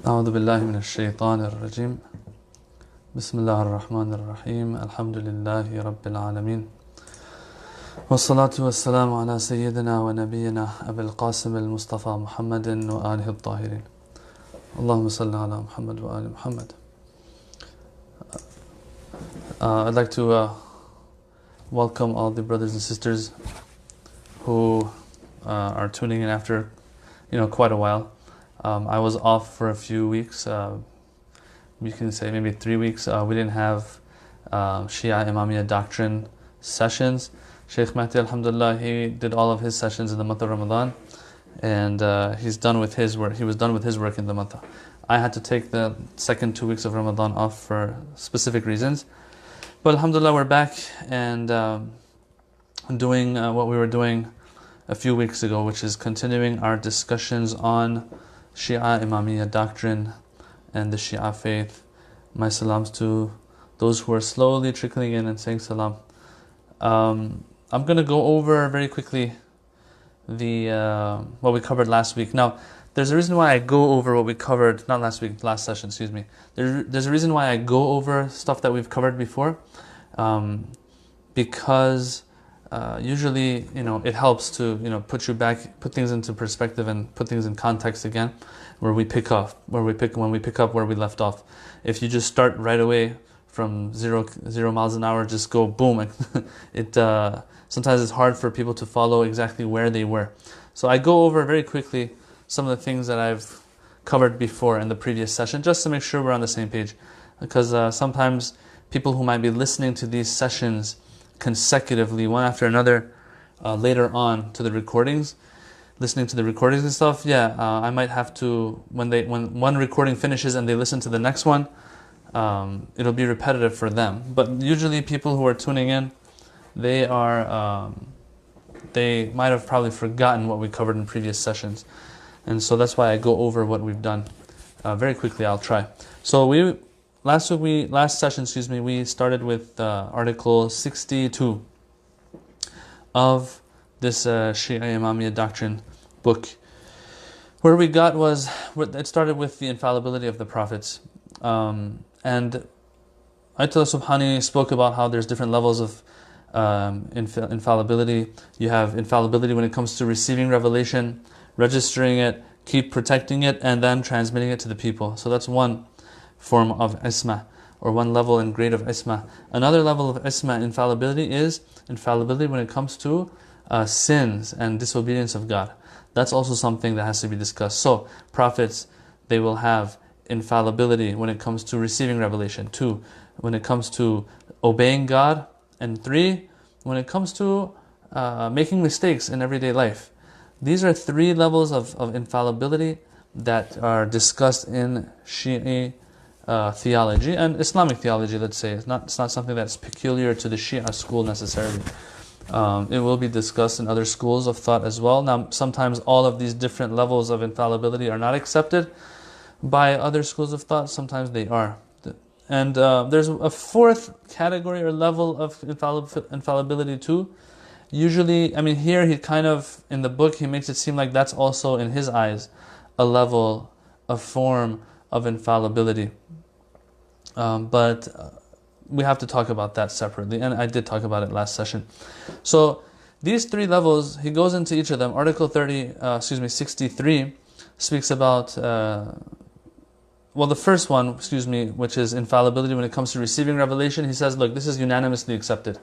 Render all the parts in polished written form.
أعوذ بالله من الشيطان الرجيم بسم الله الرحمن الرحيم الحمد لله رب العالمين والصلاة والسلام على سيدنا ونبينا أبي القاسم المصطفى محمد وآله الطاهرين اللهم صل على محمد وآل محمد. I'd like to welcome all the brothers and sisters who are tuning in after quite a while. I was off for a few weeks, you can say maybe 3 weeks. We didn't have Shia Imamiya doctrine sessions. Shaykh Mahdi, alhamdulillah, he did all of his sessions in the month of Ramadan, and he's done with his work. He was done with his work in the month. I had to take the second 2 weeks of Ramadan off for specific reasons. But alhamdulillah, we're back and doing what we were doing a few weeks ago, which is continuing our discussions on Shia Imamiya doctrine and the Shia faith. My salams to those who are slowly trickling in and saying salam. I'm going to go over very quickly the what we covered last week. Now, there's a reason why I go over what we covered, not last week, last session, excuse me. There's a reason why I go over stuff that we've covered before, because usually, it helps to, put things into perspective and put things in context again, when we pick up where we left off. If you just start right away from zero miles an hour, just go boom, sometimes it's hard for people to follow exactly where they were. So I go over very quickly some of the things that I've covered before in the previous session, just to make sure we're on the same page, because sometimes people who might be listening to these sessions consecutively, one after another, later on to the recordings, listening to the recordings and stuff, I might have to, when one recording finishes and they listen to the next one, it'll be repetitive for them. But usually people who are tuning in, they might have probably forgotten what we covered in previous sessions, and so that's why I go over what we've done very quickly. I'll try. So last session, we started with article 62 of this Shia Imamiya doctrine book. Where we got was, it started with the infallibility of the prophets. And Ayatollah Subhani spoke about how there's different levels of infallibility. You have infallibility when it comes to receiving revelation, registering it, keep protecting it, and then transmitting it to the people. So that's one form of isma, or one level and grade of isma. Another level of isma, infallibility, is infallibility when it comes to sins and disobedience of God. That's also something that has to be discussed. So prophets, they will have infallibility when it comes to receiving revelation. 2, when it comes to obeying God. And 3, when it comes to making mistakes in everyday life. These are 3 levels of infallibility that are discussed in Shia theology and Islamic theology, let's say. It's not something that's peculiar to the Shia school necessarily. It will be discussed in other schools of thought as well. Now, sometimes all of these different levels of infallibility are not accepted by other schools of thought. Sometimes they are. And there's a 4th category or level of infallibility too. Usually, here he kind of, in the book, he makes it seem like that's also, in his eyes, a level, a form of infallibility. But we have to talk about that separately, and I did talk about it last session. So these 3 levels, he goes into each of them. Article 63 speaks about, the first one, which is infallibility when it comes to receiving revelation. He says, look, this is unanimously accepted.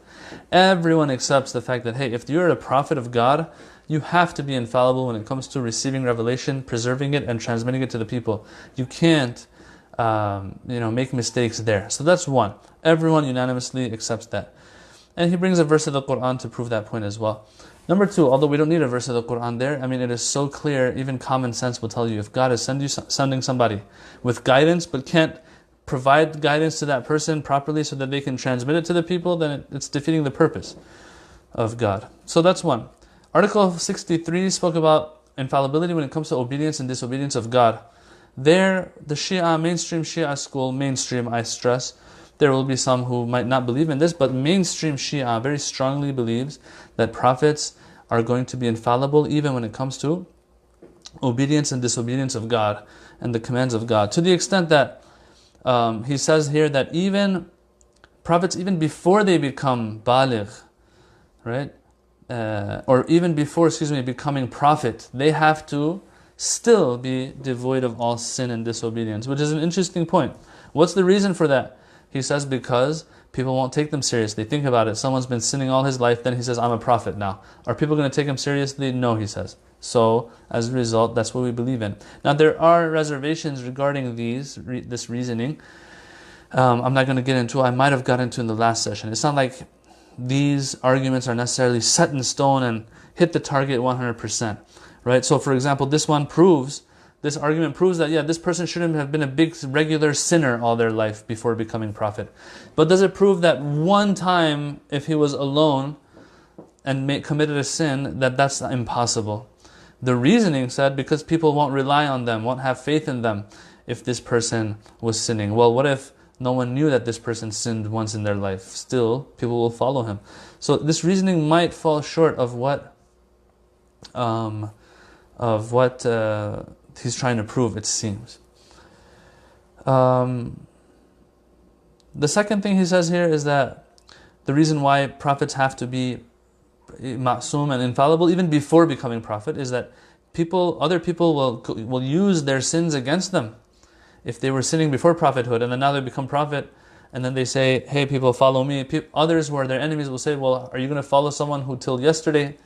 Everyone accepts the fact that, hey, if you're a prophet of God, you have to be infallible when it comes to receiving revelation, preserving it, and transmitting it to the people. You can't make mistakes there. So that's one. Everyone unanimously accepts that. And he brings a verse of the Quran to prove that point as well. Number 2, although we don't need a verse of the Quran there, it is so clear, even common sense will tell you, if God is sending somebody with guidance but can't provide guidance to that person properly so that they can transmit it to the people, then it's defeating the purpose of God. So that's one. Article 63 spoke about infallibility when it comes to obedience and disobedience of God. There, the mainstream Shia school, mainstream, I stress, there will be some who might not believe in this, but mainstream Shia very strongly believes that prophets are going to be infallible even when it comes to obedience and disobedience of God and the commands of God, to the extent that he says here that even prophets, even before they become baligh, right, or even before, becoming prophet, they have to still be devoid of all sin and disobedience, which is an interesting point. What's the reason for that? He says because people won't take them seriously. Think about it. Someone's been sinning all his life, then he says, I'm a prophet now. Are people going to take him seriously? No, he says. So, as a result, that's what we believe in. Now, there are reservations regarding this reasoning. I'm not going to get into. I might have got into in the last session. It's not like these arguments are necessarily set in stone and hit the target 100%, right? So, for example, this argument proves that, this person shouldn't have been a big regular sinner all their life before becoming prophet. But does it prove that one time, if he was alone and committed a sin, that's impossible? The reasoning said because people won't rely on them, won't have faith in them if this person was sinning. Well, what if no one knew that this person sinned once in their life? Still, people will follow him. So this reasoning might fall short of what he's trying to prove, it seems. The second thing he says here is that the reason why prophets have to be ma'soom and infallible even before becoming prophet is that other people will use their sins against them. If they were sinning before prophethood and then now they become prophet and then they say, hey, people, follow me, others who are their enemies will say, well, are you going to follow someone who till yesterday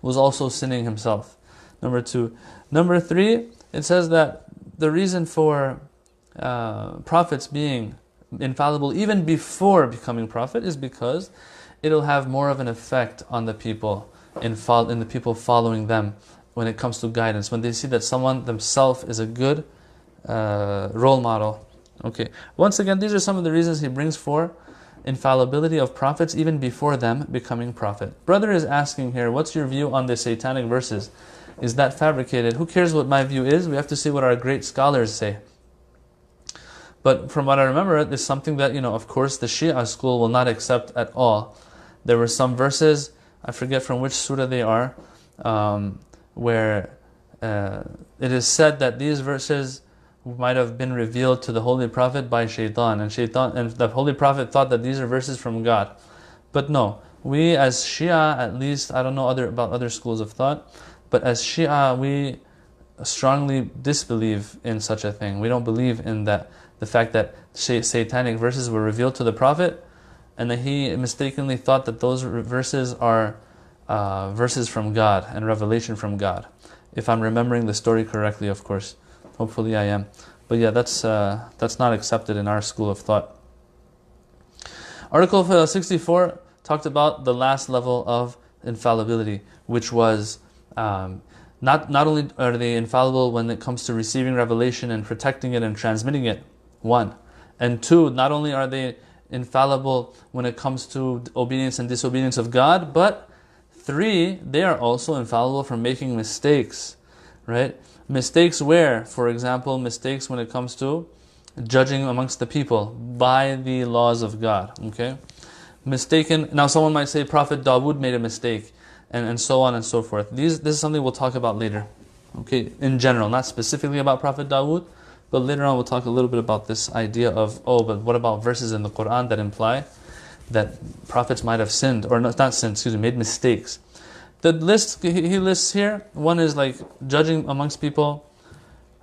was also sinning himself? Number 2. Number 3, it says that the reason for prophets being infallible even before becoming prophet is because it'll have more of an effect on the people in the people following them when it comes to guidance, when they see that someone themselves is a good role model. Okay. Once again, these are some of the reasons he brings for infallibility of prophets even before them becoming prophet. Brother is asking here, what's your view on the satanic verses? Is that fabricated? Who cares what my view is? We have to see what our great scholars say. But from what I remember, it's something that, of course, the Shia school will not accept at all. There were some verses, I forget from which surah they are, where it is said that these verses might have been revealed to the Holy Prophet by Shaitan, and the Holy Prophet thought that these are verses from God. But no, we as Shia, at least, I don't know about other schools of thought, but as Shia, we strongly disbelieve in such a thing. We don't believe in that, the fact that satanic verses were revealed to the Prophet, and that he mistakenly thought that those verses are verses from God and revelation from God. If I'm remembering the story correctly, of course. Hopefully I am. But yeah, that's not accepted in our school of thought. Article 64 talked about the last level of infallibility, which was not only are they infallible when it comes to receiving revelation and protecting it and transmitting it, 1. And 2, not only are they infallible when it comes to obedience and disobedience of God, but 3, they are also infallible for making mistakes, right? Mistakes where, for example, mistakes when it comes to judging amongst the people by the laws of God, okay? Now someone might say Prophet Dawood made a mistake, and so on and so forth. This is something we'll talk about later, okay? In general, not specifically about Prophet Dawood, but later on we'll talk a little bit about this idea of, but what about verses in the Quran that imply that prophets might have sinned, or not sinned, made mistakes. The list he lists here, one is like judging amongst people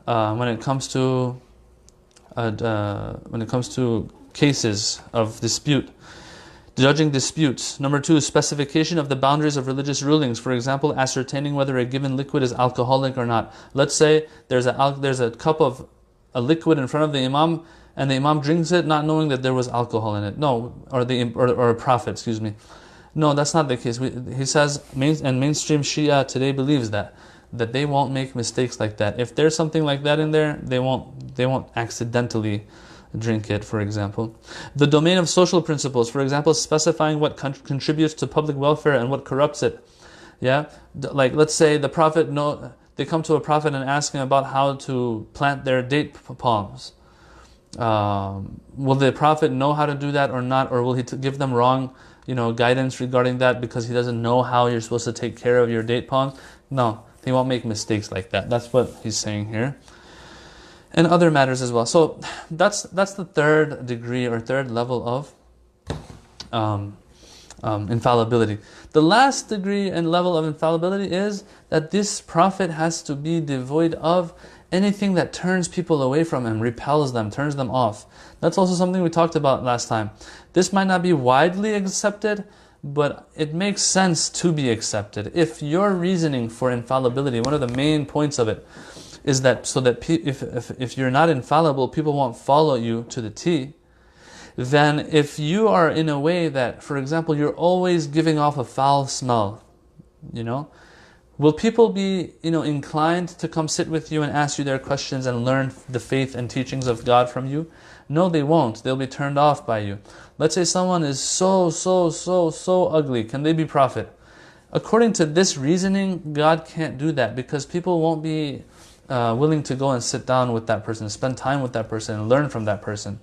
when it comes to cases of dispute, judging disputes. Number 2, specification of the boundaries of religious rulings. For example, ascertaining whether a given liquid is alcoholic or not. Let's say there's a cup of a liquid in front of the imam, and the imam drinks it not knowing that there was alcohol in it. No, or a prophet, No, that's not the case. He says, and mainstream Shia today believes that they won't make mistakes like that. If there's something like that in there, they won't accidentally drink it, for example. The domain of social principles, for example, specifying what contributes to public welfare and what corrupts it. Yeah, like let's say the prophet they come to a prophet and ask him about how to plant their date palms. Will the prophet know how to do that or not, or will he give them wrong guidance regarding that because he doesn't know how you're supposed to take care of your date palms? No, He won't make mistakes like that. That's what he's saying here. And other matters as well. So that's the third degree or third level of infallibility. The last degree and level of infallibility is that this prophet has to be devoid of anything that turns people away from him, repels them, turns them off. That's also something we talked about last time. This might not be widely accepted, but it makes sense to be accepted. If your reasoning for infallibility, one of the main points of it, is that so that if you're not infallible, people won't follow you to the T, then if you are in a way that, for example, you're always giving off a foul smell, will people be, inclined to come sit with you and ask you their questions and learn the faith and teachings of God from you? No, they won't. They'll be turned off by you. Let's say someone is so ugly. Can they be prophet? According to this reasoning, God can't do that because people won't be willing to go and sit down with that person, spend time with that person, and learn from that person.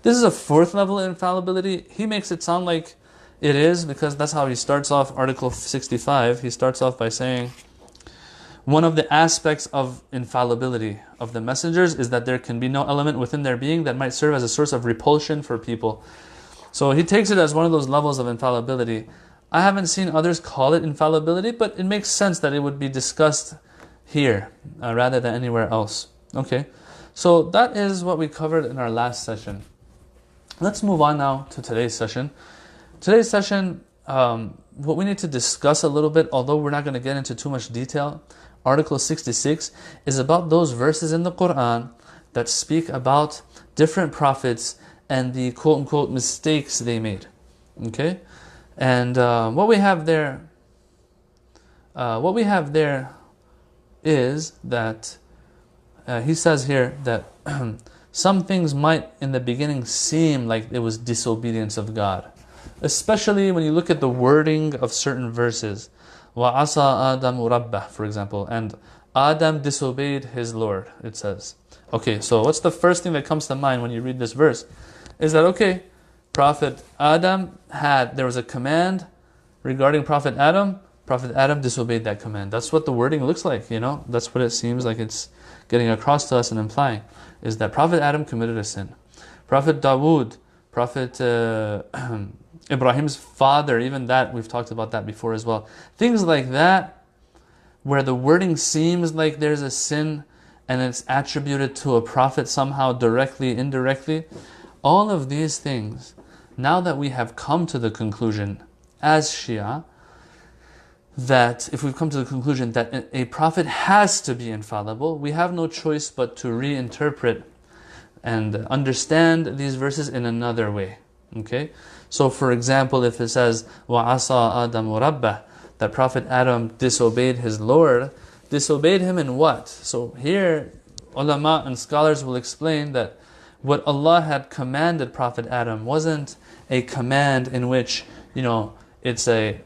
This is a fourth level of infallibility. He makes it sound like it is because that's how he starts off Article 65. He starts off by saying, one of the aspects of infallibility of the messengers is that there can be no element within their being that might serve as a source of repulsion for people. So he takes it as one of those levels of infallibility. I haven't seen others call it infallibility, but it makes sense that it would be discussed here rather than anywhere else. Okay, so that is what we covered in our last session. Let's move on now to today's session. Today's session, what we need to discuss a little bit, although we're not going to get into too much detail, Article 66 is about those verses in the Quran that speak about different prophets and the quote-unquote mistakes they made. Okay? And what we have there is that he says here that some things might in the beginning seem like it was disobedience of God, especially when you look at the wording of certain verses. وَعَصَى آدَمُ رَبَّهُ, for example, and Adam disobeyed his Lord, it says. Okay, so what's the first thing that comes to mind when you read this verse? Is that, okay, Prophet Adam there was a command regarding Prophet Adam disobeyed that command. That's what the wording looks like, That's what it seems like it's getting across to us and implying, is that Prophet Adam committed a sin. Prophet Dawood, Prophet Ibrahim's father, even that, we've talked about that before as well. Things like that, where the wording seems like there's a sin and it's attributed to a prophet somehow, directly, indirectly. All of these things, now that we have come to the conclusion as Shia, that if we've come to the conclusion that a prophet has to be infallible, we have no choice but to reinterpret and understand these verses in another way. Okay? So for example, if it says, وَعَصَى آدَمُ رَبَّهُ, that Prophet Adam disobeyed his Lord, disobeyed him in what? So here, ulama and scholars will explain that what Allah had commanded Prophet Adam wasn't a command in which, it's a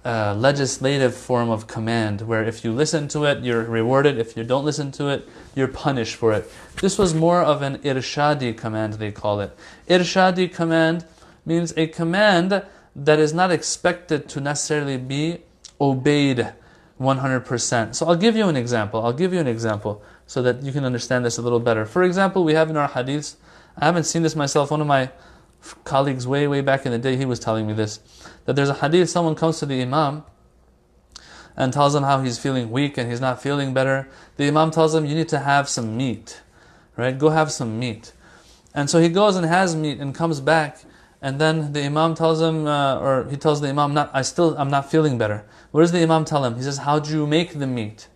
legislative form of command, where if you listen to it, you're rewarded. If you don't listen to it, you're punished for it. This was more of an irshadi command, they call it. Irshadi command means a command that is not expected to necessarily be obeyed 100%. So I'll give you an example so that you can understand this a little better. For example, we have in our hadiths, I haven't seen this myself, one of my colleagues way back in the day, he was telling me this, that there's a hadith, someone comes to the Imam and tells him how he's feeling weak and he's not feeling better. The Imam tells him, you need to have some meat, right? Go have some meat. And so he goes and has meat and comes back, and then the Imam tells him, or he tells the Imam, I'm not feeling better. What does the Imam tell him? He says, how do you make the meat?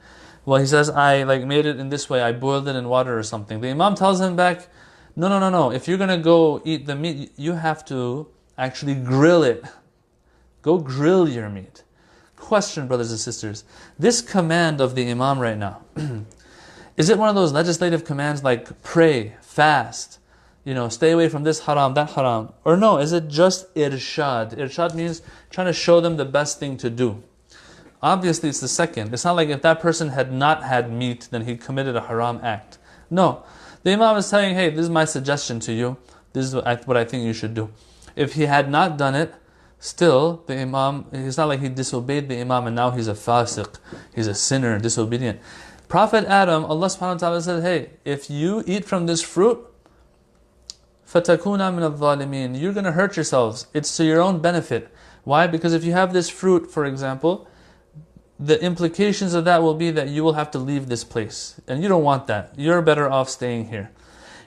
Well, he says, I made it in this way, I boiled it in water or something. The Imam tells him back, no. If you're going to go eat the meat, you have to actually grill it. Go grill your meat. Question, brothers and sisters. This command of the Imam right now, is it one of those legislative commands like pray, fast, stay away from this haram, that haram? Or no, is it just irshad? Irshad means trying to show them the best thing to do. Obviously it's the second. It's not like if that person had not had meat, then he committed a haram act. No. The Imam is saying, hey, this is my suggestion to you. This is what I think you should do. If he had not done it, still the Imam, it's not like he disobeyed the Imam and now he's a fasiq, he's a sinner, disobedient. Prophet Adam, Allah subhanahu wa ta'ala said, hey, if you eat from this fruit, فَتَكُونَ مِنَ الظَّالِمِينَ, you're going to hurt yourselves. It's to your own benefit. Why? Because if you have this fruit, for example, the implications of that will be that you will have to leave this place. And you don't want that. You're better off staying here.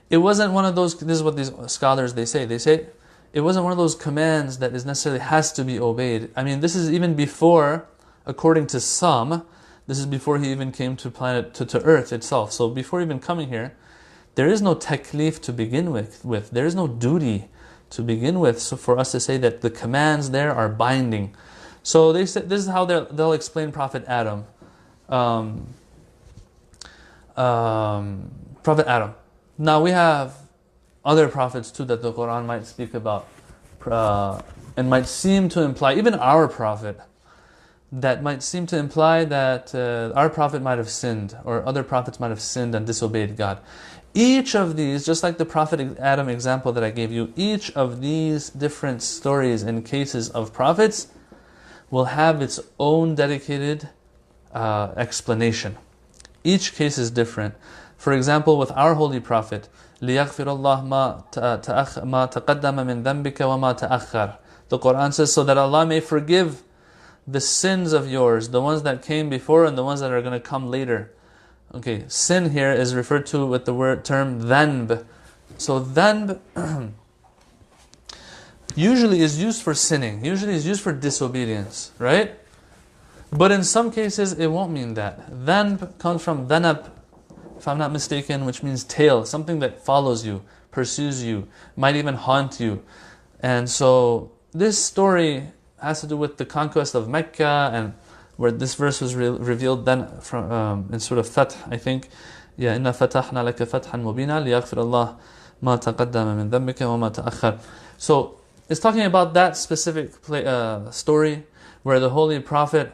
It wasn't one of those, this is what these scholars, they say it wasn't one of those commands that is necessarily has to be obeyed. I mean, this is even before, according to some, this is before he even came to to Earth itself. So before even coming here, there is no taklif to begin with. There is no duty to begin with. So for us to say that the commands there are binding. So they said this is how they'll explain Prophet Adam. Prophet Adam. Now we have other prophets too that the Quran might speak about and might seem to imply, even our prophet, that might seem to imply that our prophet might have sinned, or other prophets might have sinned and disobeyed God. Each of these, just like the Prophet Adam example that I gave you, each of these different stories and cases of prophets will have its own dedicated explanation. Each case is different. For example, with our Holy Prophet, لِيَغْفِرَ اللَّهُ مَا تَقَدَّمَ مِنْ ذَنْبِكَ وَمَا تَأَخَّرَ. The Quran says, so that Allah may forgive the sins of yours, the ones that came before and the ones that are going to come later. Okay, sin here is referred to with the term dhanb. So dhanb usually is used for sinning, usually is used for disobedience, right? But in some cases it won't mean that. Dhanb comes from dhanab, if I'm not mistaken, which means tail, something that follows you, pursues you, might even haunt you. And so this story has to do with the conquest of Mecca, and where this verse was revealed then from in Surah Fath, I think. Yeah, إِنَّا فَتَحْنَا لَكَ فَتْحًا مُبِينًا لِيَغْفِرَ اللَّهُ مَا تَقَدَّمَ مِنْ ذَنْبِكَ وَمَا تَأَخَّرَ. So it's talking about that specific story where the Holy Prophet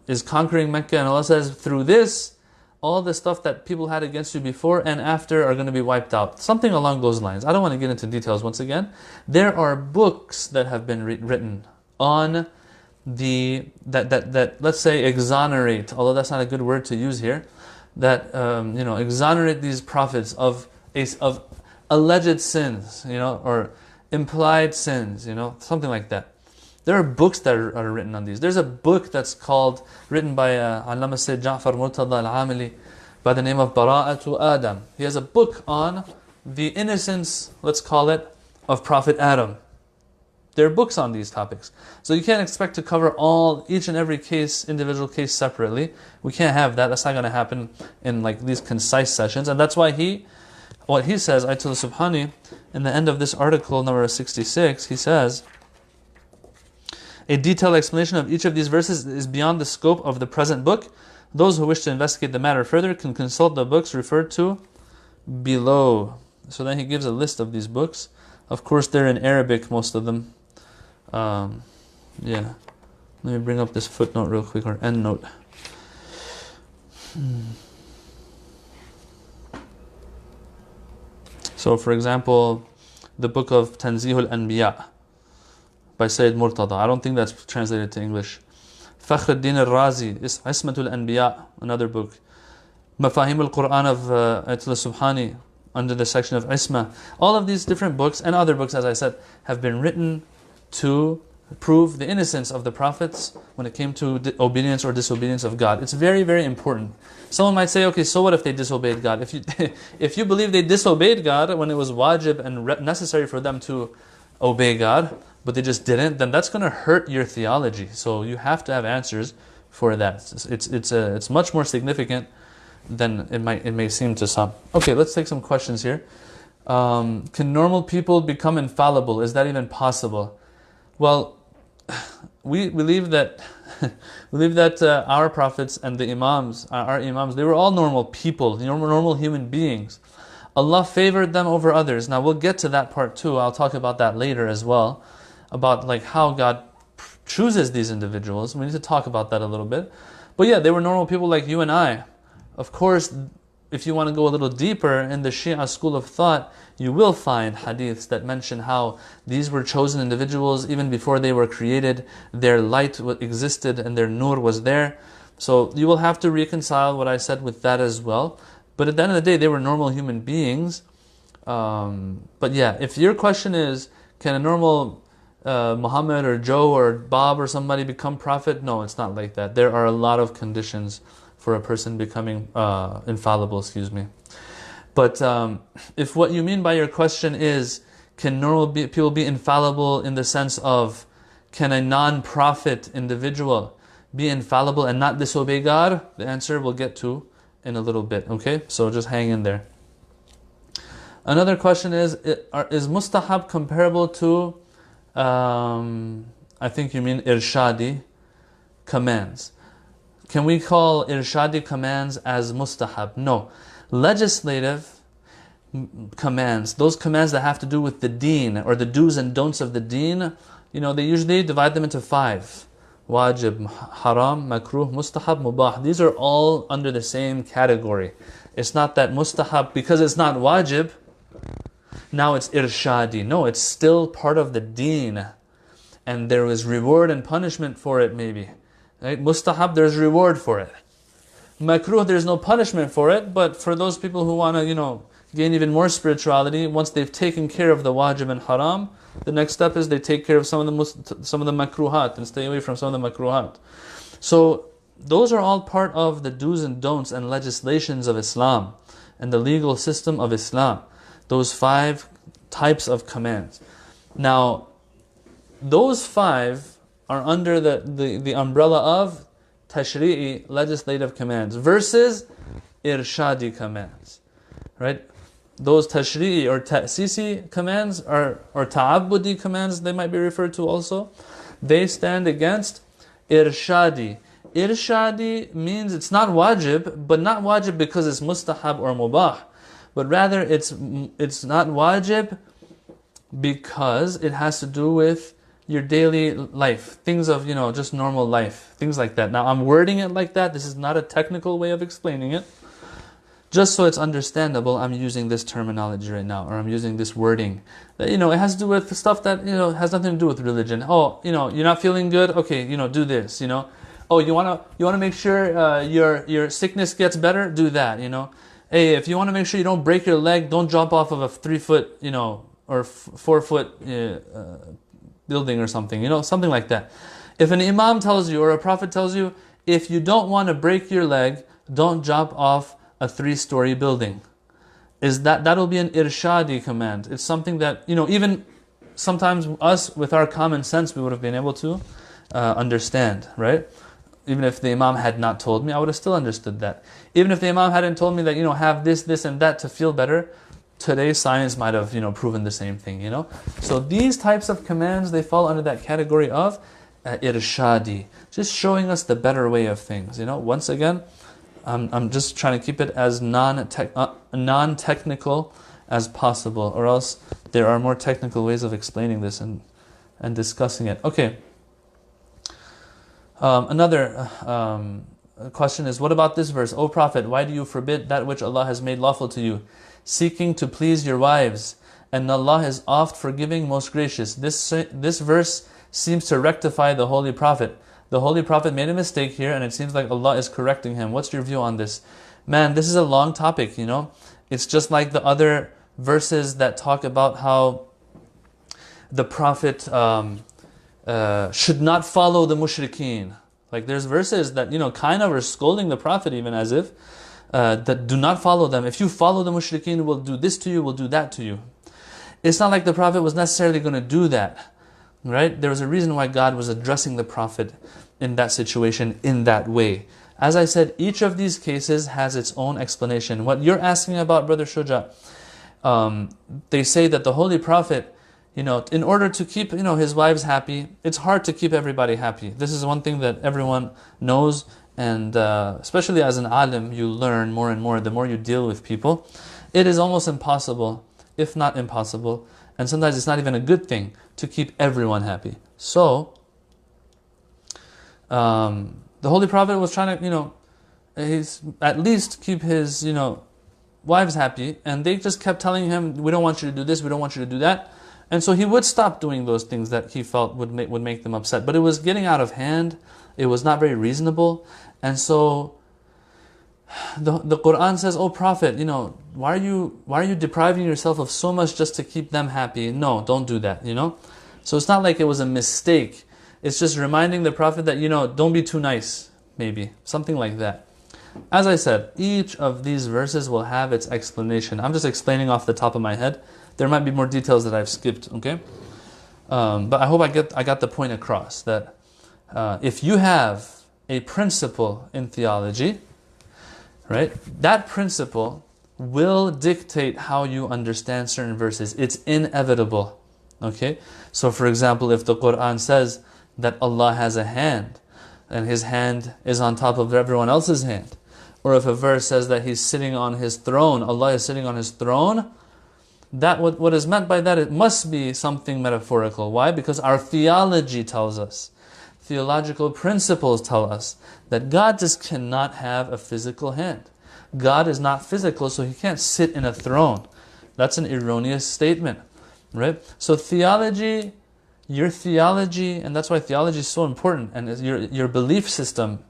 is conquering Mecca, and Allah says, through this, all the stuff that people had against you before and after are going to be wiped out. Something along those lines. I don't want to get into details once again. There are books that have been written on that let's say exonerate, although that's not a good word to use here, that exonerate these prophets of alleged sins, or implied sins, something like that. There are books that are written on these. There's a book that's written by Allama Sayyid Ja'far Murtada al-Amili by the name of Bara'atu Adam. He has a book on the innocence, let's call it, of Prophet Adam. There are books on these topics. So you can't expect to cover each and every individual case separately. We can't have that. That's not going to happen in these concise sessions. And that's why what he says, Ayatollah Subhani, in the end of this article, number 66, he says, a detailed explanation of each of these verses is beyond the scope of the present book. Those who wish to investigate the matter further can consult the books referred to below. So then he gives a list of these books. Of course, they're in Arabic, most of them. Let me bring up this footnote real quick, or endnote. So, for example, the book of Tanzihul Anbiya by Sayyid Murtada. I don't think that's translated to English. Fakhruddin al-Razi, Ismatul Anbiya, another book. Mafahim al-Quran of Ayatollah Subhani, under the section of Isma. All of these different books, and other books, as I said, have been written to prove the innocence of the prophets when it came to obedience or disobedience of God. It's very, very important. Someone might say, okay, so what if they disobeyed God? If you believe they disobeyed God when it was wajib and necessary for them to obey God, but they just didn't, then that's going to hurt your theology. So you have to have answers for that. It's much more significant than it may seem to some. Okay, let's take some questions here. Can normal people become infallible? Is that even possible? Well, we believe that our prophets and the imams, our imams, they were all normal people, normal human beings. Allah favored them over others. Now we'll get to that part too. I'll talk about that later as well, about how God chooses these individuals. We need to talk about that a little bit. But yeah, they were normal people like you and I. Of course, if you want to go a little deeper in the Shia school of thought, you will find hadiths that mention how these were chosen individuals even before they were created. Their light existed and their nur was there. So you will have to reconcile what I said with that as well. But at the end of the day, they were normal human beings. But yeah, if your question is, can a normal Muhammad or Joe or Bob or somebody become prophet? No, it's not like that. There are a lot of conditions for a person becoming infallible, But if what you mean by your question is, can normal people be infallible in the sense of, can a non-prophet individual be infallible and not disobey God? The answer we'll get to in a little bit, okay? So just hang in there. Another question is mustahab comparable to, I think you mean irshadi commands. Can we call irshadi commands as mustahab? No. Legislative commands, those commands that have to do with the deen or the do's and don'ts of the deen, they usually divide them into 5. Wajib, haram, makruh, mustahab, mubah. These are all under the same category. It's not that mustahab, because it's not wajib, now it's irshadi. No, it's still part of the deen. And there is reward and punishment for it maybe. Right? Mustahab, there's reward for it. Makruh, there's no punishment for it, but for those people who want to, gain even more spirituality, once they've taken care of the wajib and haram, the next step is they take care of some of the makruhat and stay away from some of the makruhat. So those are all part of the do's and don'ts and legislations of Islam and the legal system of Islam. Those 5 types of commands. Now, those 5 are under the umbrella of tashri'i, legislative commands, versus irshadi commands. Right? Those tashri'i or ta'sisi commands or ta'abbudi commands, they might be referred to also. They stand against irshadi. Irshadi means it's not wajib, but not wajib because it's mustahab or mubah. But rather it's not wajib because it has to do with your daily life, things of, just normal life, things like that. Now I'm wording it like that. This is not a technical way of explaining it. Just so it's understandable, I'm using this terminology right now, or I'm using this wording. That, it has to do with stuff that, has nothing to do with religion. Oh, you're not feeling good? Okay, do this, Oh, you wanna make sure your sickness gets better? Do that, Hey, if you want to make sure you don't break your leg, don't jump off of a 3-foot, or 4-foot building or something, something like that. If an imam tells you, or a prophet tells you, if you don't want to break your leg, don't jump off a 3-story building. That'll be an irshadi command. It's something that, even sometimes us, with our common sense, we would have been able to understand, right? Even if the imam had not told me, I would have still understood that. Even if the imam hadn't told me that, have this, this, and that to feel better, today's science might have, proven the same thing, So these types of commands, they fall under that category of irshadi, just showing us the better way of things, Once again, I'm just trying to keep it as non-technical as possible, or else there are more technical ways of explaining this and discussing it. Okay. Another question is, what about this verse? O Prophet, why do you forbid that which Allah has made lawful to you, seeking to please your wives? And Allah is oft forgiving, most gracious. This verse seems to rectify the Holy Prophet. The Holy Prophet made a mistake here, and it seems like Allah is correcting him. What's your view on this? Man, this is a long topic, It's just like the other verses that talk about how the Prophet should not follow the mushrikeen. Like there's verses that, kind of are scolding the Prophet even as if, that do not follow them. If you follow the mushrikeen, we'll do this to you, we'll do that to you. It's not like the Prophet was necessarily going to do that. Right? There was a reason why God was addressing the Prophet in that situation in that way. As I said, each of these cases has its own explanation. What you're asking about, Brother Shuja, they say that the Holy Prophet, in order to keep, his wives happy, it's hard to keep everybody happy. This is one thing that everyone knows, and especially as an alim, you learn more and more the more you deal with people. It is almost impossible, if not impossible, and sometimes it's not even a good thing to keep everyone happy. So, the Holy Prophet was trying to, he's at least keep his, wives happy, and they just kept telling him, we don't want you to do this, we don't want you to do that. And so he would stop doing those things that he felt would make them upset. But it was getting out of hand. It was not very reasonable. And so the Quran says, "Oh Prophet, why are you depriving yourself of so much just to keep them happy? No, don't do that, So it's not like it was a mistake. It's just reminding the Prophet that, don't be too nice, maybe. Something like that. As I said, each of these verses will have its explanation. I'm just explaining off the top of my head. There might be more details that I've skipped, okay? But I hope I got the point across, that if you have a principle in theology, right, that principle will dictate how you understand certain verses. It's inevitable, okay? So for example, if the Quran says that Allah has a hand, and His hand is on top of everyone else's hand, or if a verse says that He's sitting on His throne, Allah is sitting on His throne, that what is meant by that, it must be something metaphorical. Why? Because our theology tells us, theological principles tell us that God just cannot have a physical hand. God is not physical, so He can't sit in a throne. That's an erroneous statement, right? So theology, your theology, and that's why theology is so important, and your belief system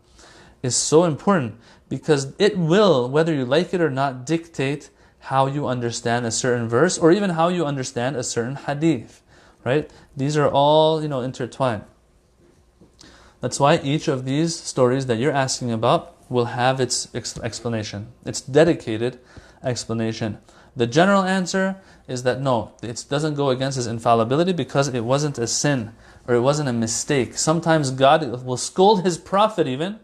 is so important, because it will, whether you like it or not, dictate how you understand a certain verse, or even how you understand a certain hadith, right? These are all, intertwined. That's why each of these stories that you're asking about will have its explanation, its dedicated explanation. The general answer is that no, it doesn't go against His infallibility because it wasn't a sin, or it wasn't a mistake. Sometimes God will scold His Prophet even,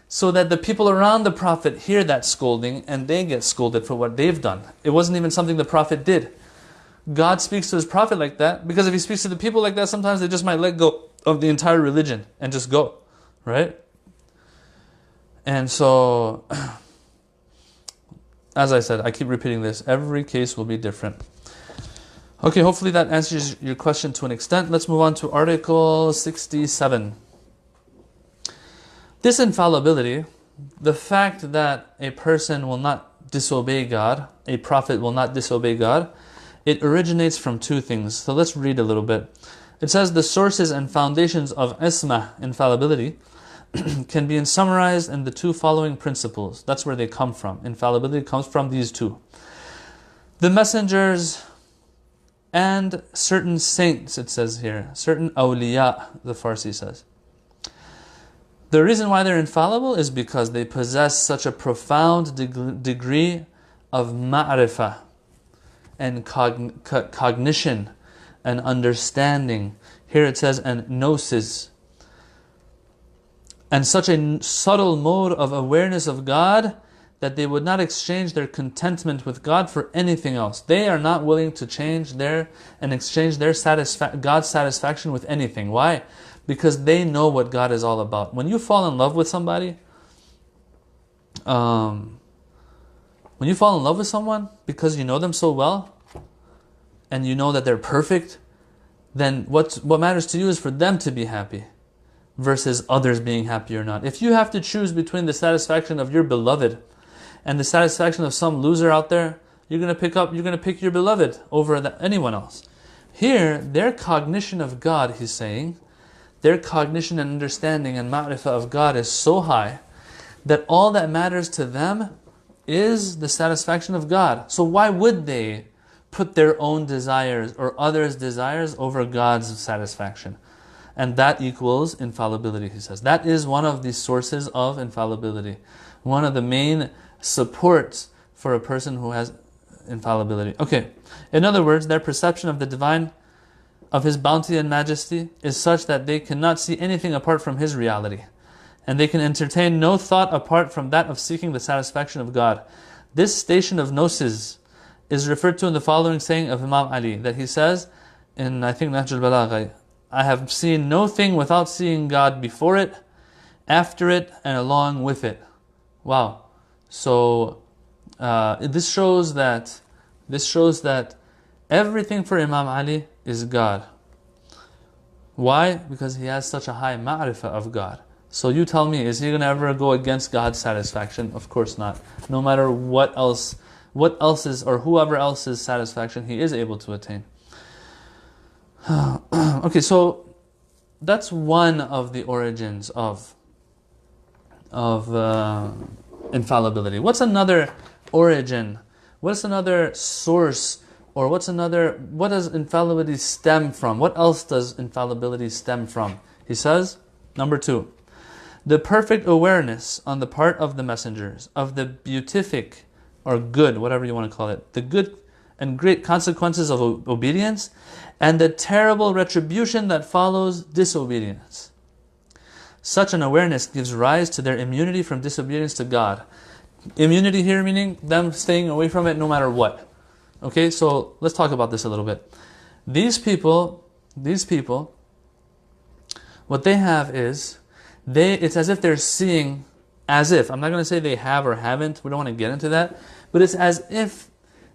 so that the people around the Prophet hear that scolding and they get scolded for what they've done. It wasn't even something the Prophet did. God speaks to His Prophet like that because if He speaks to the people like that, sometimes they just might let go of the entire religion and just go, right? And so, as I said, I keep repeating this, every case will be different. Okay, hopefully that answers your question to an extent. Let's move on to Article 67. This infallibility, the fact that a person will not disobey God, a prophet will not disobey God, it originates from two things. So let's read a little bit. It says the sources and foundations of isma, infallibility, can be summarized in the two following principles. That's where they come from. Infallibility comes from these two. The messengers and certain saints, it says here, certain awliya, the Farsi says. The reason why they're infallible is because they possess such a profound degree of ma'rifah and cognition and understanding. Here it says, and gnosis. And such a subtle mode of awareness of God that they would not exchange their contentment with God for anything else. They are not willing to exchange their God's satisfaction with anything. Why? Because they know what God is all about. When you fall in love with somebody, when you fall in love with someone because you know them so well, and you know that they're perfect, then what matters to you is for them to be happy, versus others being happy or not. If you have to choose between the satisfaction of your beloved and the satisfaction of some loser out there, you're going to pick your beloved over anyone else. Here, their cognition of God, he's saying, their cognition and understanding and ma'rifah of God is so high that all that matters to them is the satisfaction of God. So why would they put their own desires or others' desires over God's satisfaction? And that equals infallibility, he says. That is one of the sources of infallibility. One of the main supports for a person who has infallibility. Okay, in other words, their perception of the divine, of His bounty and majesty, is such that they cannot see anything apart from His reality. And they can entertain no thought apart from that of seeking the satisfaction of God. This station of gnosis is referred to in the following saying of Imam Ali, that he says, in I think Nahj al-Balagha, I have seen no thing without seeing God before it, after it, and along with it. Wow. So this shows that everything for Imam Ali is God. Why? Because he has such a high ma'rifah of God. So you tell me, is he going to ever go against God's satisfaction? Of course not. No matter what else what else's or whoever else's satisfaction he is able to attain. Okay, so that's one of the origins of infallibility. What's another origin? What's another source? Or what does infallibility stem from? What else does infallibility stem from? He says, number 2, the perfect awareness on the part of the messengers of the beatific or good, whatever you want to call it, the good and great consequences of obedience and the terrible retribution that follows disobedience. Such an awareness gives rise to their immunity from disobedience to God. Immunity here meaning them staying away from it no matter what. Okay, so let's talk about this a little bit. These people, what they have is, it's as if they're seeing, I'm not going to say they have or haven't, we don't want to get into that, but it's as if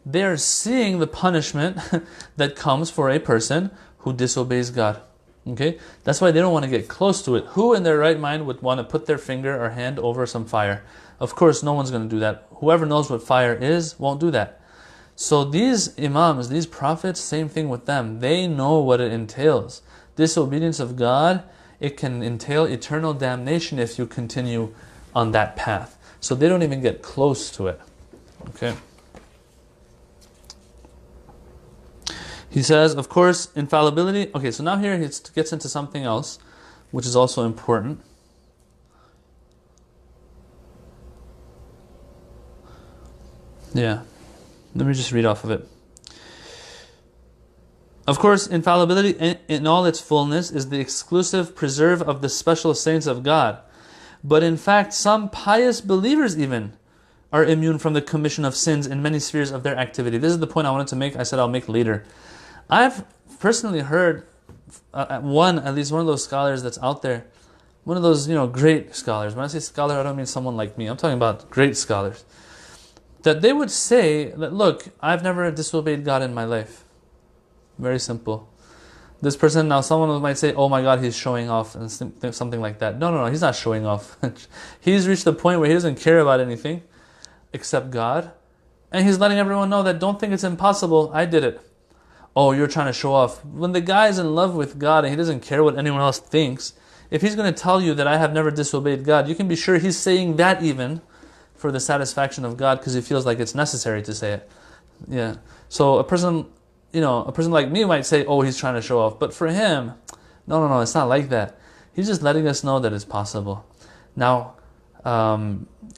they're seeing the punishment that comes for a person who disobeys God. Okay, that's why they don't want to get close to it. Who in their right mind would want to put their finger or hand over some fire? Of course, no one's going to do that. Whoever knows what fire is won't do that. So these imams, these prophets, same thing with them. They know what it entails. Disobedience of God, it can entail eternal damnation if you continue on that path. So they don't even get close to it. Okay. He says, of course, infallibility. Okay, so now here he gets into something else, which is also important. Yeah. Let me just read off of it. Of course, infallibility in all its fullness is the exclusive preserve of the special saints of God. But in fact, some pious believers even are immune from the commission of sins in many spheres of their activity. This is the point I wanted to make. I said I'll make later. I've personally heard at least one of those scholars that's out there, one of those, great scholars. When I say scholar, I don't mean someone like me. I'm talking about great scholars. That they would say that, look, I've never disobeyed God in my life. Very simple. This person, now someone might say, oh my God, he's showing off and something like that. No, he's not showing off. He's reached the point where he doesn't care about anything except God. And he's letting everyone know that don't think it's impossible. I did it. Oh, you're trying to show off. When the guy's in love with God and he doesn't care what anyone else thinks, if he's going to tell you that I have never disobeyed God, you can be sure he's saying that even for the satisfaction of God because he feels like it's necessary to say it. Yeah. So a person like me might say, oh, he's trying to show off. But for him, no, it's not like that. He's just letting us know that it's possible. Now,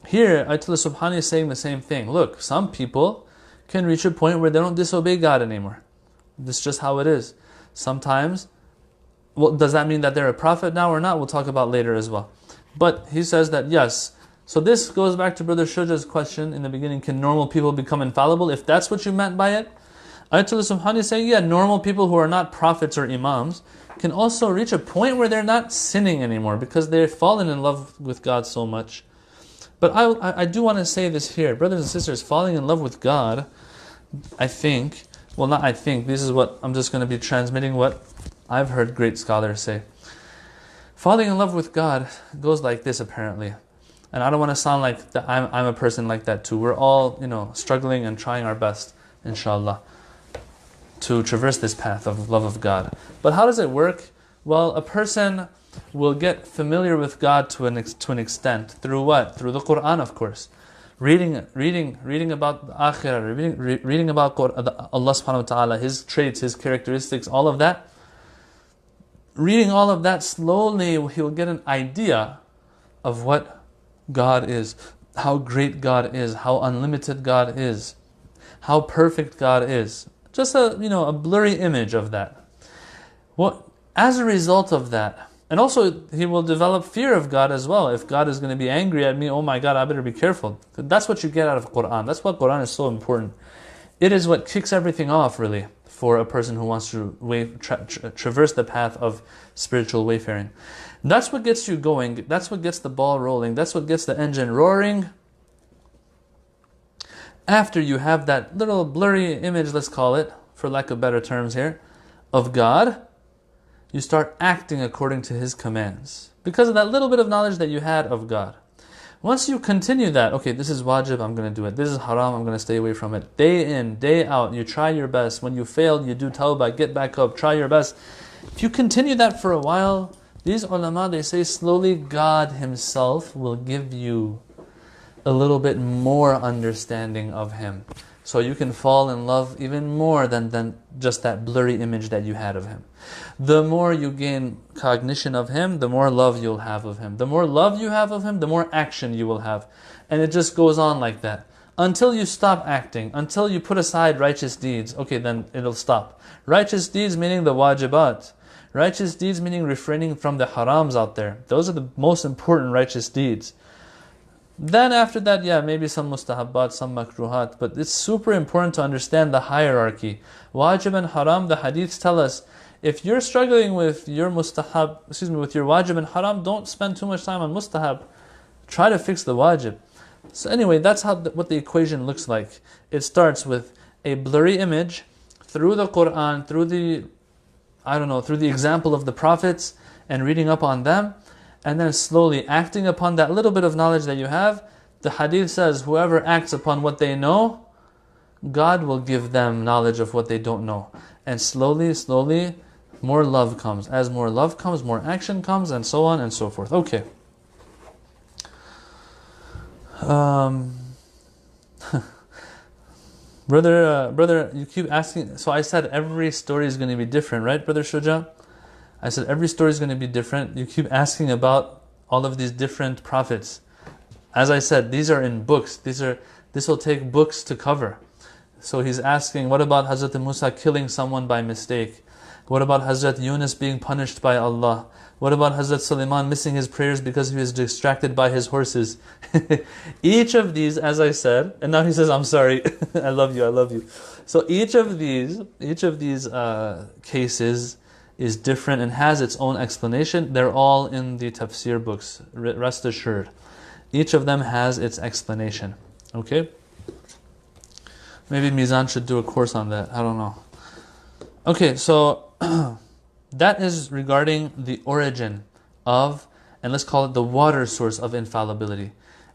here, Ayatollah Subhani is saying the same thing. Look, some people can reach a point where they don't disobey God anymore. This is just how it is. Sometimes, well, does that mean that they're a prophet now or not? We'll talk about later as well. But he says that yes. So this goes back to Brother Shuja's question in the beginning, can normal people become infallible? If that's what you meant by it, Ayatollah Subhani is saying, yeah, normal people who are not prophets or imams can also reach a point where they're not sinning anymore because they've fallen in love with God so much. But I do want to say this here. Brothers and sisters, falling in love with God, this is what I'm just going to be transmitting what I've heard great scholars say. Falling in love with God goes like this apparently. And I don't want to sound like that I'm a person like that too. We're all, struggling and trying our best, inshallah, to traverse this path of love of God. But how does it work? Well, a person will get familiar with God to an extent. Through what? Through the Quran, of course. Reading about the Akhirah, reading about Allah subhanahu wa ta'ala, His traits, His characteristics, all of that. Reading all of that slowly, he'll get an idea of what God is, how great God is, how unlimited God is, how perfect God is. Just a blurry image of that. As a result of that, and also he will develop fear of God as well. If God is going to be angry at me, oh my God, I better be careful. That's what you get out of Quran. That's why Quran is so important. It is what kicks everything off, really, for a person who wants to traverse the path of spiritual wayfaring. That's what gets you going. That's what gets the ball rolling. That's what gets the engine roaring. After you have that little blurry image, let's call it, for lack of better terms here, of God, you start acting according to His commands. Because of that little bit of knowledge that you had of God. Once you continue that, okay, this is wajib, I'm going to do it. This is haram, I'm going to stay away from it. Day in, day out, you try your best. When you fail, you do tawbah, get back up, try your best. If you continue that for a while, these ulama, they say slowly God Himself will give you a little bit more understanding of Him. So you can fall in love even more than just that blurry image that you had of Him. The more you gain cognition of Him, the more love you'll have of Him. The more love you have of Him, the more action you will have. And it just goes on like that. Until you stop acting, until you put aside righteous deeds, okay, then it'll stop. Righteous deeds meaning the wajibat. Righteous deeds meaning refraining from the harams out there. Those are the most important righteous deeds. Then after that, yeah, maybe some mustahabbat, some makruhat, but it's super important to understand the hierarchy. Wajib and haram, the hadiths tell us, if you're struggling with your with your wajib and haram, don't spend too much time on mustahab. Try to fix the wajib. So anyway, that's what the equation looks like. It starts with a blurry image through the Quran, through the example of the prophets and reading up on them, and then slowly acting upon that little bit of knowledge that you have. The hadith says, whoever acts upon what they know, God will give them knowledge of what they don't know. And slowly, slowly, more love comes. As more love comes, more action comes, and so on and so forth. Okay. Brother, you keep asking. So I said every story is going to be different, right, Brother Shuja? I said every story is going to be different. You keep asking about all of these different prophets. As I said, these are in books. This will take books to cover. So he's asking, what about Hazrat Musa killing someone by mistake? What about Hazrat Yunus being punished by Allah? What about Hazrat Sulaiman missing his prayers because he was distracted by his horses? Each of these, as I said, and now he says, I'm sorry, I love you. So each of these cases is different and has its own explanation. They're all in the tafsir books, rest assured. Each of them has its explanation. Okay? Maybe Mizan should do a course on that. I don't know. Okay, so that is regarding the origin of, and let's call it the water source of infallibility.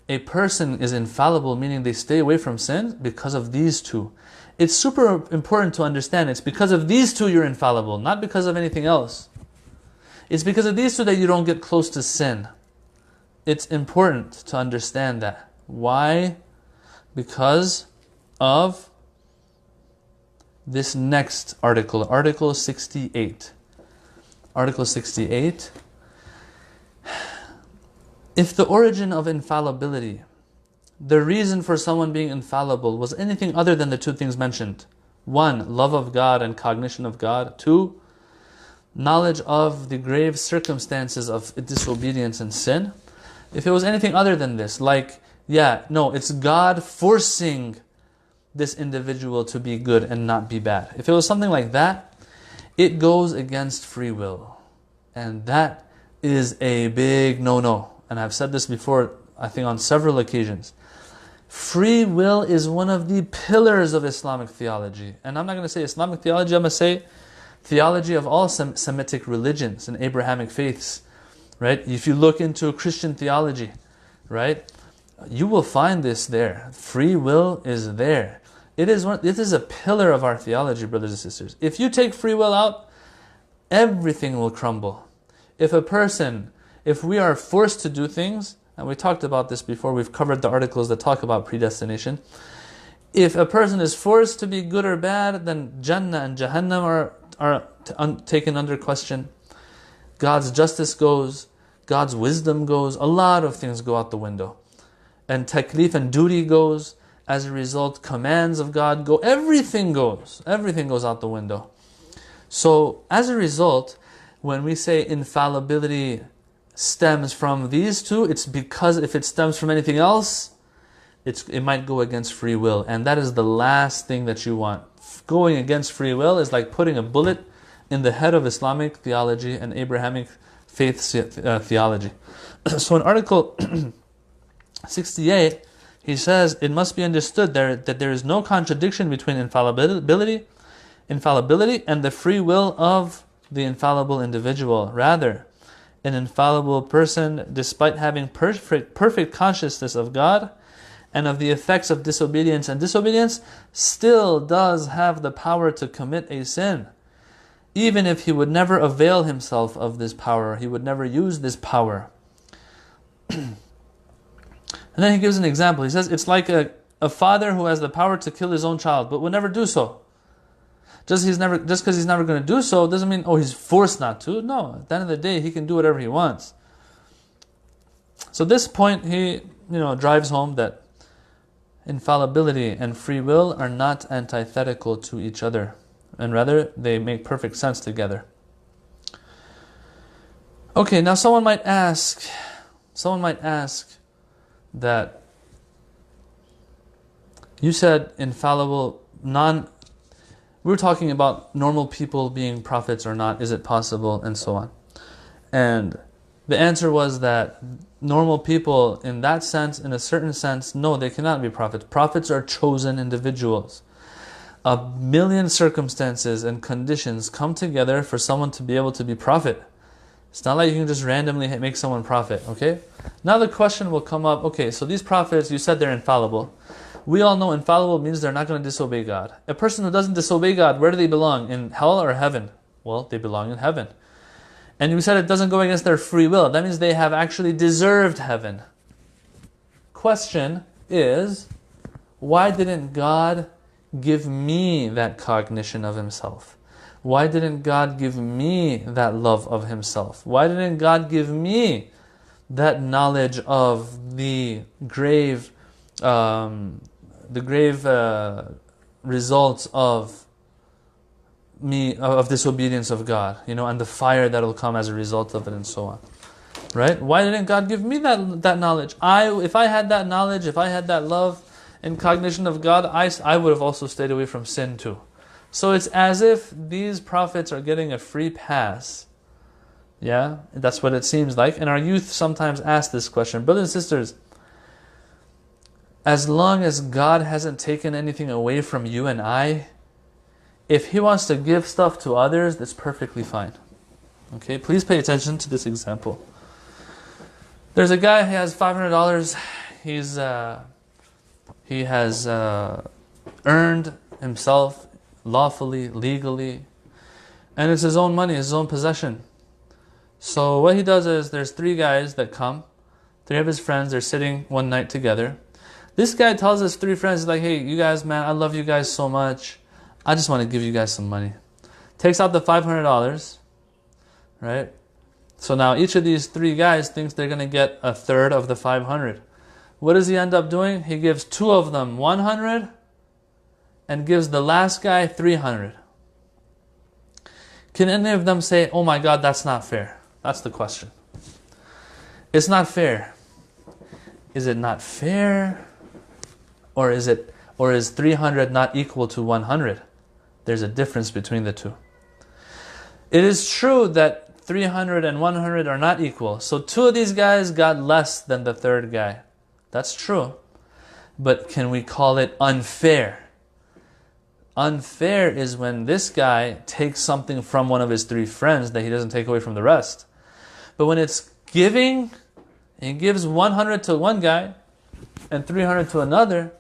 A person is infallible, meaning they stay away from sin because of these two. It's super important to understand it's because of these two you're infallible, not because of anything else. It's because of these two that you don't get close to sin. It's important to understand that. Why? Because of this next article, Article 68. Article 68. If the origin of infallibility, the reason for someone being infallible, was anything other than the two things mentioned: 1, love of God and cognition of God; 2, knowledge of the grave circumstances of disobedience and sin. If it was anything other than this, like, it's God forcing this individual to be good and not be bad. If it was something like that, it goes against free will. And that is a big no-no. And I've said this before, I think on several occasions. Free will is one of the pillars of Islamic theology. And I'm not going to say Islamic theology, I'm going to say theology of all Semitic religions and Abrahamic faiths. Right? If you look into Christian theology, right, you will find this there. Free will is there. It is a pillar of our theology, brothers and sisters. If you take free will out, everything will crumble. If we are forced to do things, and we talked about this before, we've covered the articles that talk about predestination. If a person is forced to be good or bad, then Jannah and Jahannam are taken under question. God's justice goes, God's wisdom goes, a lot of things go out the window. And taklif and duty goes. As a result, commands of God go, everything goes out the window. So as a result, when we say infallibility stems from these two, it's because if it stems from anything else, it might go against free will. And that is the last thing that you want. Going against free will is like putting a bullet in the head of Islamic theology and Abrahamic faith theology. So in Article 68, he says, it must be understood that there is no contradiction between infallibility and the free will of the infallible individual. Rather, an infallible person, despite having perfect consciousness of God and of the effects of disobedience and disobedience, still does have the power to commit a sin. Even if he would never avail himself of this power, he would never use this power. And then he gives an example. He says it's like a father who has the power to kill his own child, but would never do so. Just because he's never going to do so doesn't mean, he's forced not to. No, at the end of the day, he can do whatever he wants. So this point, he drives home that infallibility and free will are not antithetical to each other, and rather they make perfect sense together. Okay, now someone might ask that you said infallible, we were talking about normal people being prophets or not, is it possible, and so on. And the answer was that normal people, in that sense, in a certain sense, no, they cannot be prophets. Prophets are chosen individuals. A million circumstances and conditions come together for someone to be able to be prophet. It's not like you can just randomly make someone prophet, okay? Now the question will come up, okay, so these prophets, you said they're infallible. We all know infallible means they're not going to disobey God. A person who doesn't disobey God, where do they belong? In hell or heaven? Well, they belong in heaven. And you said it doesn't go against their free will. That means they have actually deserved heaven. Question is, why didn't God give me that cognition of Himself? Why didn't God give me that love of Himself? Why didn't God give me that knowledge of the grave results of disobedience of God, and the fire that will come as a result of it, and so on, right? Why didn't God give me that knowledge? If I had that knowledge, if I had that love and cognition of God, I would have also stayed away from sin too. So it's as if these prophets are getting a free pass. Yeah, that's what it seems like. And our youth sometimes ask this question. Brothers and sisters, as long as God hasn't taken anything away from you and I, if He wants to give stuff to others, that's perfectly fine. Okay, please pay attention to this example. There's a guy who has $500. He has earned himself lawfully, legally, and it's his own money, his own possession. So what he does is, there's 3 guys that come, 3 of his friends, they're sitting one night together. This guy tells his 3 friends, he's like, hey, you guys, man, I love you guys so much. I just want to give you guys some money. Takes out the $500, right? So now each of these 3 guys thinks they're going to get a third of the 500. What does he end up doing? He gives 2 of them 100 and gives the last guy 300. Can any of them say, oh my God, that's not fair? That's the question. It's not fair. Is it not fair? Or is 300 not equal to 100? There's a difference between the two. It is true that 300 and 100 are not equal. So 2 of these guys got less than the 3rd guy. That's true. But can we call it unfair? Unfair is when this guy takes something from one of his 3 friends that he doesn't take away from the rest. But when it's giving, he gives 100 to one guy and 300 to another,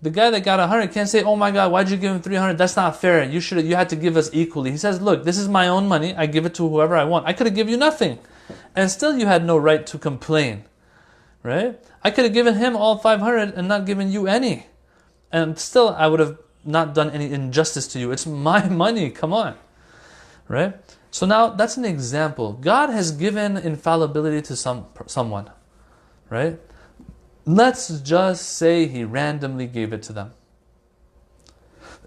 the guy that got 100 can't say, oh my God, why'd you give him 300? That's not fair. You had to give us equally. He says, look, this is my own money. I give it to whoever I want. I could have given you nothing. And still you had no right to complain. Right? I could have given him all 500 and not given you any. And still I would have not done any injustice to you. It's my money. Come on. Right? So now that's an example. God has given infallibility to someone. Right? Let's just say He randomly gave it to them.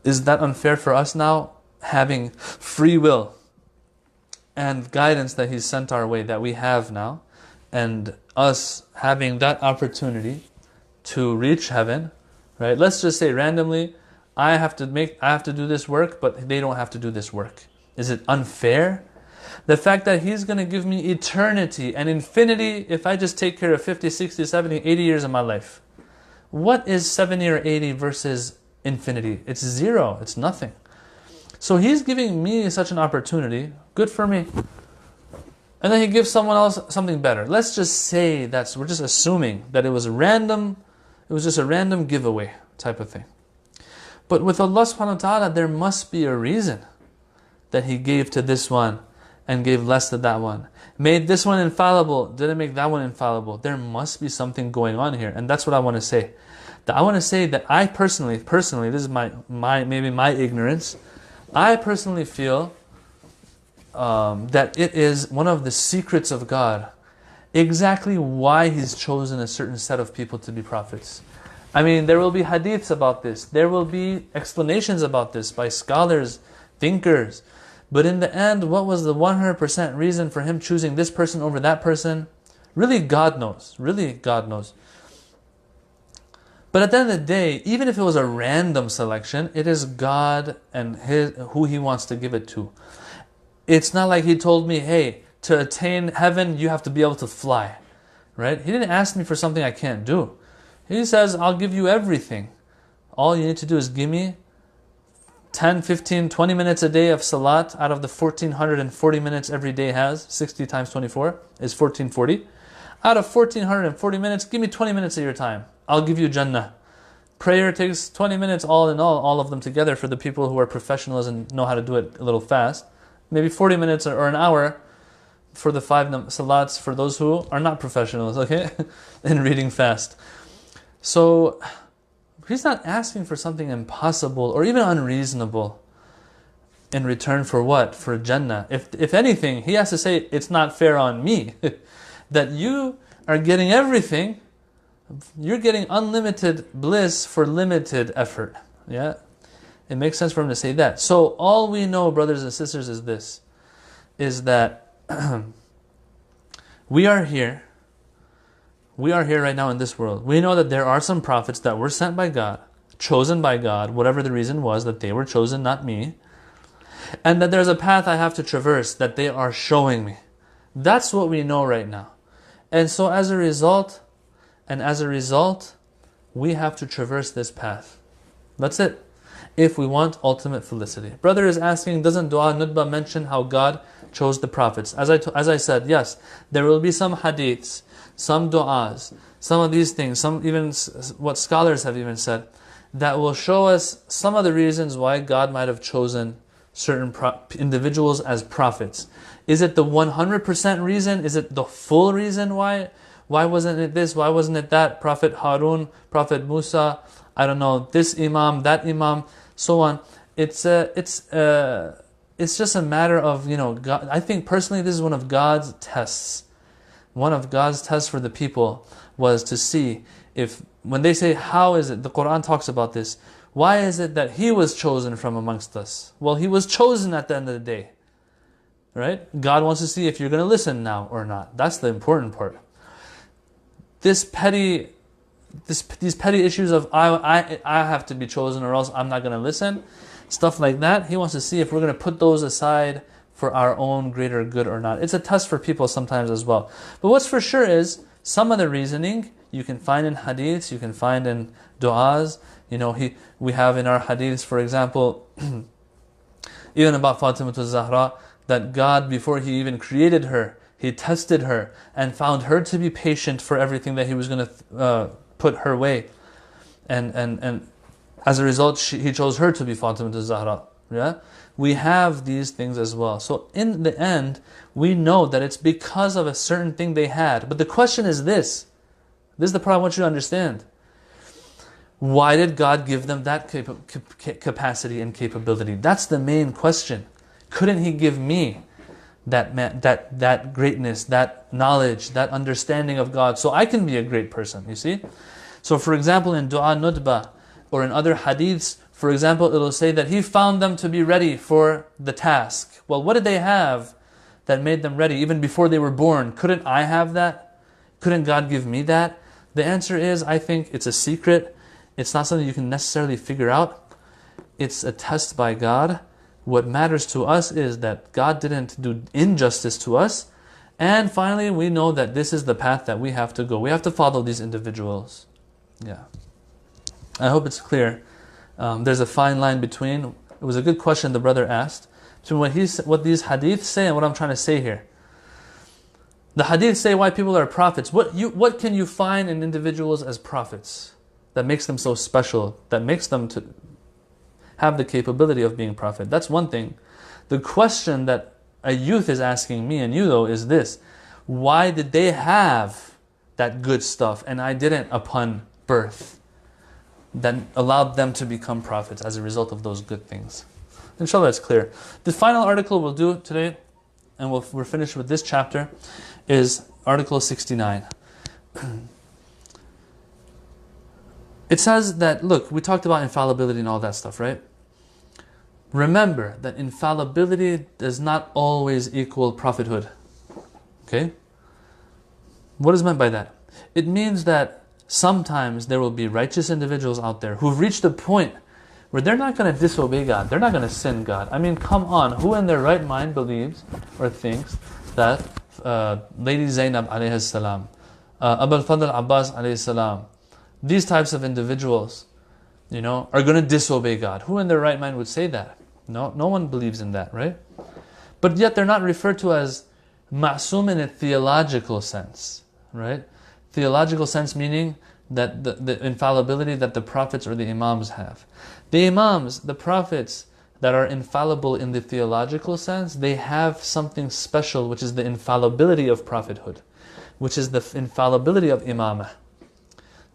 Is that unfair for us now, having free will and guidance that He's sent our way, that we have now, and us having that opportunity to reach heaven, right? Let's just say randomly, I have to do this work, but they don't have to do this work. Is it unfair? The fact that He's going to give me eternity and infinity if I just take care of 50, 60, 70, 80 years of my life. What is 70 or 80 versus infinity? It's 0. It's nothing. So He's giving me such an opportunity. Good for me. and then he gives someone else something better. Let's just say we're just assuming that it was just a random giveaway type of thing. But with Allah subhanahu wa ta'ala, there must be a reason that He gave to this one and gave less to that one. Made this one infallible, didn't make that one infallible. There must be something going on here. And that's what I want to say. That I want to say that I personally, this is maybe my ignorance, I personally feel that it is one of the secrets of God, exactly why He's chosen a certain set of people to be prophets. I mean, there will be hadiths about this. There will be explanations about this by scholars, thinkers. But in the end, what was the 100% reason for Him choosing this person over that person? Really, God knows. Really, God knows. But at the end of the day, even if it was a random selection, it is God and who He wants to give it to. It's not like He told me, hey, to attain heaven, you have to be able to fly. Right? He didn't ask me for something I can't do. He says, I'll give you everything. All you need to do is give me 10, 15, 20 minutes a day of salat out of the 1440 minutes every day has. 60 times 24 is 1440. Out of 1440 minutes, give me 20 minutes of your time. I'll give you Jannah. Prayer takes 20 minutes all in all of them together for the people who are professionals and know how to do it a little fast. Maybe 40 minutes or an hour for the 5 salats for those who are not professionals, okay? in reading fast. So He's not asking for something impossible or even unreasonable in return for what? For Jannah. If anything, He has to say, it's not fair on me that you are getting everything. You're getting unlimited bliss for limited effort. Yeah? It makes sense for Him to say that. So all we know, brothers and sisters, is this. Is that we are here. We are here right now in this world. We know that there are some prophets that were sent by God, chosen by God, whatever the reason was that they were chosen, not me. And that there's a path I have to traverse that they are showing me. That's what we know right now. And so as a result, we have to traverse this path. That's it. If we want ultimate felicity. Brother is asking, doesn't Dua Nudba mention how God chose the prophets? As I said, yes, there will be some hadiths, some du'as, some of these things, some even what scholars have even said, that will show us some of the reasons why God might have chosen certain individuals as prophets. Is it the 100% reason? Is it the full reason why? Why wasn't it this? Why wasn't it that? Prophet Harun, Prophet Musa, I don't know, this Imam, that Imam, so on. It's just a matter of, God. I think personally this is one of God's tests. One of God's tests for the people was to see if, when they say, how is it, the Quran talks about this, why is it that He was chosen from amongst us? Well, He was chosen at the end of the day. Right? God wants to see if you're going to listen now or not. That's the important part. These petty issues of I have to be chosen or else I'm not going to listen, stuff like that, He wants to see if we're going to put those aside for our own greater good or not. It's a test for people sometimes as well. But what's for sure is, some of the reasoning you can find in hadiths, you can find in du'as. We have in our hadiths, for example, even about Fatima Zahra, that God, before He even created her, He tested her and found her to be patient for everything that He was going to put her way. And as a result, He chose her to be Fatima Zahra. Yeah? We have these things as well. So in the end, we know that it's because of a certain thing they had. But the question is this. This is the part I want you to understand. Why did God give them that capacity and capability? That's the main question. Couldn't He give me that greatness, that knowledge, that understanding of God, so I can be a great person, you see? So for example, in Dua Nudba, or in other hadiths, for example, it'll say that He found them to be ready for the task. Well, what did they have that made them ready even before they were born? Couldn't I have that? Couldn't God give me that? The answer is, I think it's a secret. It's not something you can necessarily figure out. It's a test by God. What matters to us is that God didn't do injustice to us. And finally, we know that this is the path that we have to go. We have to follow these individuals. Yeah. I hope it's clear. There's a fine line between, it was a good question the brother asked, between what these hadiths say and what I'm trying to say here. The hadith say why people are prophets. What can you find in individuals as prophets that makes them so special, that makes them to have the capability of being prophet? That's one thing. The question that a youth is asking me and you though is this: why did they have that good stuff and I didn't upon birth, that allowed them to become prophets as a result of those good things? Inshallah, it's clear. The final article we'll do today, and we're finished with this chapter, is article 69. It says that, look, we talked about infallibility and all that stuff, right? Remember that infallibility does not always equal prophethood. Okay? What is meant by that? It means that sometimes there will be righteous individuals out there who've reached a point where they're not going to disobey God. They're not going to sin God. I mean, come on. Who in their right mind believes or thinks that Lady Zainab alayhi salam, Abul Fadl Abbas alayhi salam, these types of individuals, are going to disobey God? Who in their right mind would say that? No one believes in that, right? But yet they're not referred to as ma'soom in a theological sense, right? Theological sense meaning that the infallibility that the prophets or the imams have. The imams, the prophets that are infallible in the theological sense, they have something special, which is the infallibility of prophethood, which is the infallibility of imamah.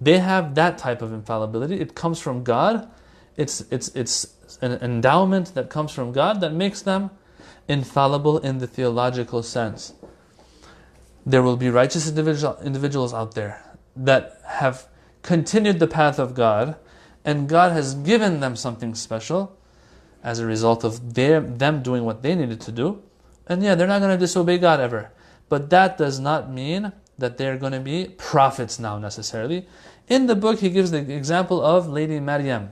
They have that type of infallibility. It comes from God. It's an endowment that comes from God that makes them infallible in the theological sense. There will be righteous individuals out there that have continued the path of God, and God has given them something special as a result of them doing what they needed to do. And yeah, they're not going to disobey God ever. But that does not mean that they're going to be prophets now necessarily. In the book, he gives the example of Lady Maryam,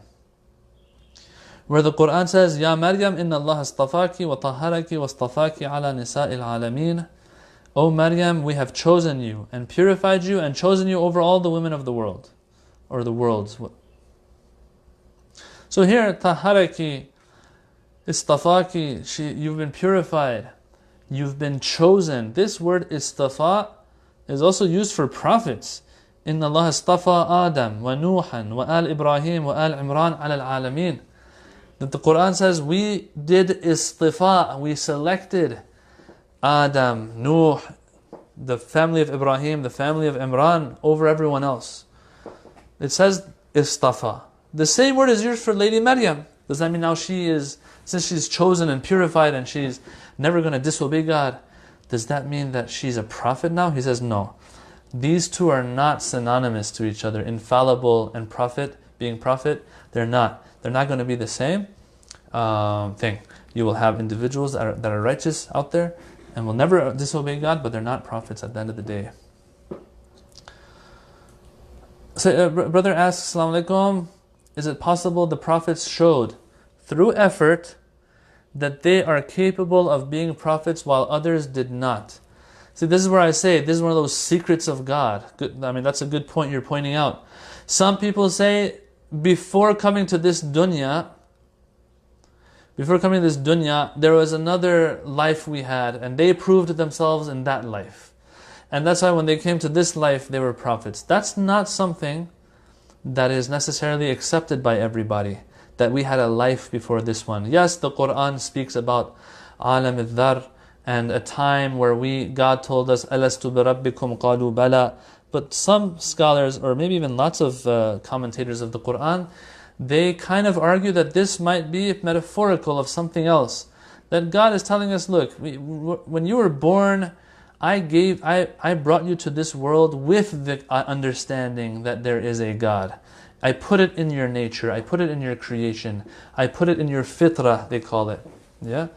where the Quran says, Ya Maryam, inna Allah astafaki wa taharaki wa astafaki ala nisa'il alameen. O Maryam, we have chosen you and purified you and chosen you over all the women of the world, or the worlds. So here, taharaki, istafaki, you've been purified, you've been chosen. This word istafa is also used for prophets. Inna Allah istafa Adam wa Nuhan wa al Ibrahim wa al Imran ala al-alameen. That the Quran says we did istifa, we selected Adam, Nuh, the family of Ibrahim, the family of Imran over everyone else. It says istafa. The same word is used for Lady Maryam. Does that mean now since she's chosen and purified and she's never going to disobey God, does that mean that she's a prophet now? He says no. These two are not synonymous to each other. Infallible and prophet, being prophet, they're not. They're not going to be the same thing. You will have individuals that are righteous out there and will never disobey God, but they're not prophets at the end of the day. So, brother asks, Assalamu alaikum, is it possible the prophets showed through effort that they are capable of being prophets while others did not? See, this is where I say, this is one of those secrets of God. That's a good point you're pointing out. Some people say, before coming to this dunya, there was another life we had, and they proved themselves in that life. And that's why when they came to this life, they were prophets. That's not something that is necessarily accepted by everybody, that we had a life before this one. Yes, the Quran speaks about alam al-dhar, and a time where God told us, Alastu bi rabbikum qalu bala. But some scholars, or maybe even lots of commentators of the Quran, they kind of argue that this might be metaphorical of something else. That God is telling us, look, when you were born, I brought you to this world with the understanding that there is a God. I put it in your nature, I put it in your creation, I put it in your fitrah, they call it. Yeah?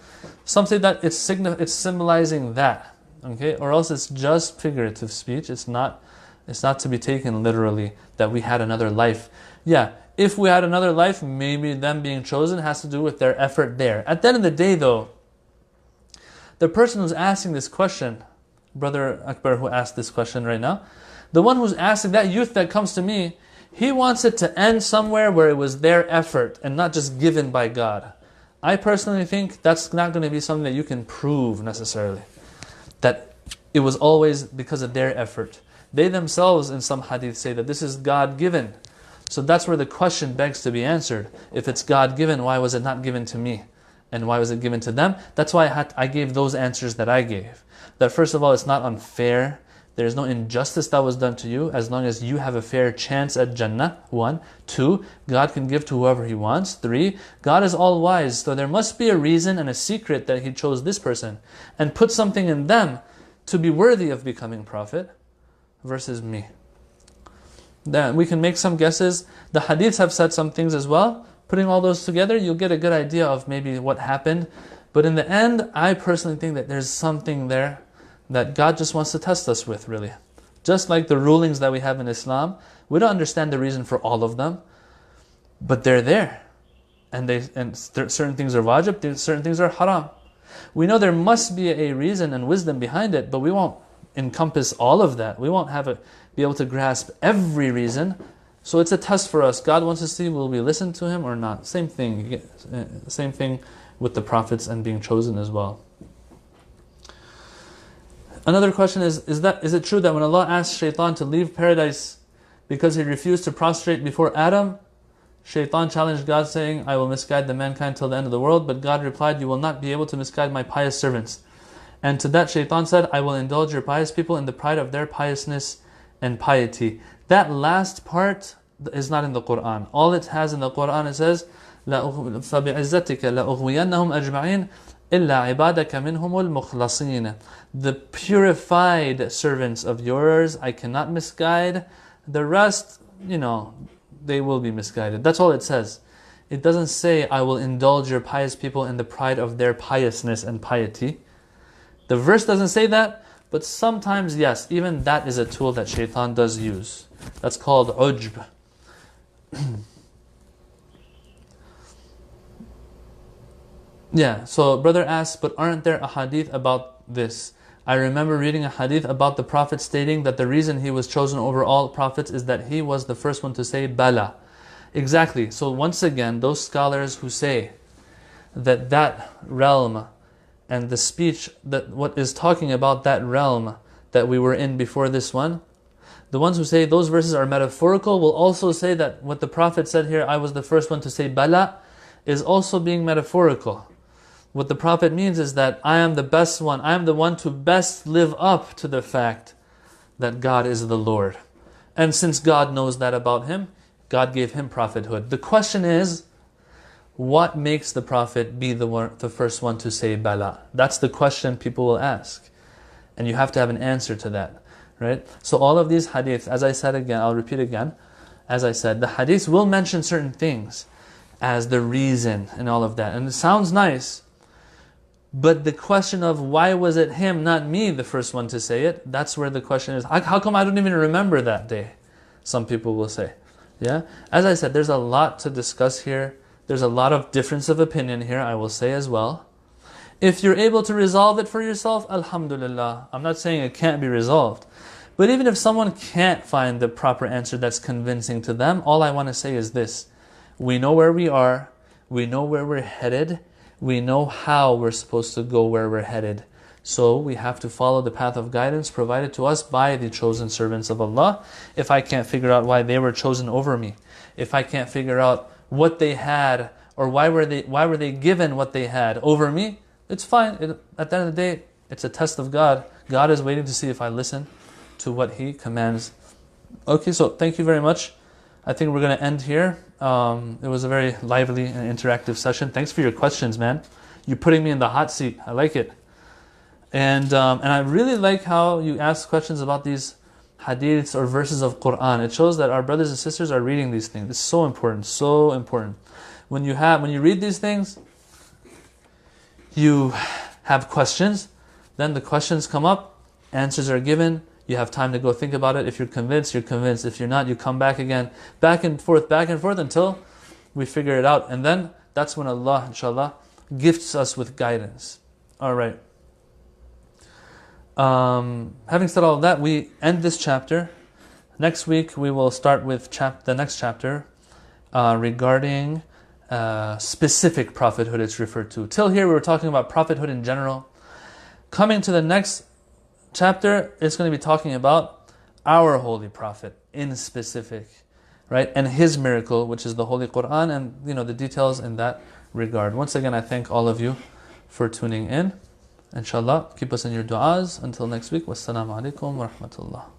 Some say that it's symbolizing that. Okay? Or else it's just figurative speech. It's not to be taken literally that we had another life. Yeah, if we had another life, maybe them being chosen has to do with their effort there. At the end of the day though, the person who's asking this question, Brother Akbar who asked this question right now, the one who's asking, that youth that comes to me, he wants it to end somewhere where it was their effort and not just given by God. I personally think that's not going to be something that you can prove necessarily. That it was always because of their effort. They themselves in some hadith say that this is God-given. So that's where the question begs to be answered. If it's God-given, why was it not given to me? And why was it given to them? That's why I gave those answers that I gave. That first of all, it's not unfair. There is no injustice that was done to you as long as you have a fair chance at Jannah. 1. 2. God can give to whoever He wants. 3. God is all-wise, so there must be a reason and a secret that He chose this person and put something in them to be worthy of becoming prophet versus me. Then we can make some guesses. The hadiths have said some things as well. Putting all those together, you'll get a good idea of maybe what happened. But in the end, I personally think that there's something there that God just wants to test us with, really. Just like the rulings that we have in Islam, we don't understand the reason for all of them, but they're there. And certain things are wajib, certain things are haram. We know there must be a reason and wisdom behind it, but we won't encompass all of that. We won't be able to grasp every reason. So it's a test for us. God wants to see, will we listen to Him or not? Same thing. Same thing with the prophets and being chosen as well. Another question is it true that when Allah asked Shaitan to leave paradise because he refused to prostrate before Adam, Shaitan challenged God saying, I will misguide the mankind till the end of the world, but God replied, you will not be able to misguide my pious servants. And to that Shaitan said, I will indulge your pious people in the pride of their piousness and piety. That last part is not in the Quran. All it has in the Quran, it says, فَبِعِزَّتِكَ لَأُغْوِيَنَّهُمْ أَجْمَعِينَ إِلَّا عِبَادَكَ مِنْهُمُ الْمُخْلَصِينَ. The purified servants of yours, I cannot misguide. The rest, they will be misguided. That's all it says. It doesn't say, I will indulge your pious people in the pride of their piousness and piety. The verse doesn't say that, but sometimes, yes, even that is a tool that Shaitan does use. That's called ujb. Yeah, so brother asks, but aren't there a hadith about this? I remember reading a hadith about the Prophet stating that the reason he was chosen over all prophets is that he was the first one to say Bala. Exactly. So once again, those scholars who say that realm and the speech, that what is talking about that realm that we were in before this one, the ones who say those verses are metaphorical will also say that what the Prophet said here, I was the first one to say Bala, is also being metaphorical. What the Prophet means is that I am the best one, I am the one to best live up to the fact that God is the Lord. And since God knows that about him, God gave him prophethood. The question is, what makes the Prophet be the first one to say Bala? That's the question people will ask. And you have to have an answer to that. Right? So all of these hadiths, as I said again, I'll repeat again, as I said, the hadiths will mention certain things as the reason and all of that. And it sounds nice, but the question of why was it him, not me, the first one to say it, that's where the question is. How come I don't even remember that day? Some people will say. Yeah? As I said, there's a lot to discuss here. There's a lot of difference of opinion here, I will say as well. If you're able to resolve it for yourself, alhamdulillah. I'm not saying it can't be resolved. But even if someone can't find the proper answer that's convincing to them, all I want to say is this. We know where we are. We know where we're headed. We know how we're supposed to go where we're headed. So we have to follow the path of guidance provided to us by the chosen servants of Allah. If I can't figure out why they were chosen over me, if I can't figure out what they had or why were they given what they had over me, it's fine. At the end of the day, it's a test of God. God is waiting to see if I listen to what He commands. Okay, so thank you very much. I think we're going to end here. It was a very lively and interactive session. Thanks for your questions, man. You're putting me in the hot seat. I like it. And I really like how you ask questions about these hadiths or verses of Quran. It shows that our brothers and sisters are reading these things. It's so important, so important. When you read these things, you have questions, then the questions come up, answers are given, you have time to go think about it. If you're convinced, you're convinced. If you're not, you come back again, back and forth until we figure it out. And then that's when Allah, inshallah, gifts us with guidance. Alright. Having said all of that, we end this chapter. Next week we will start with the next chapter regarding specific prophethood it's referred to. Till here we were talking about prophethood in general. Coming to the next chapter is going to be talking about our Holy Prophet in specific, right? And his miracle, which is the Holy Quran, and the details in that regard. Once again, I thank all of you for tuning in. Inshallah, keep us in your du'as. Until next week, wassalamu alaikum wa rahmatullah.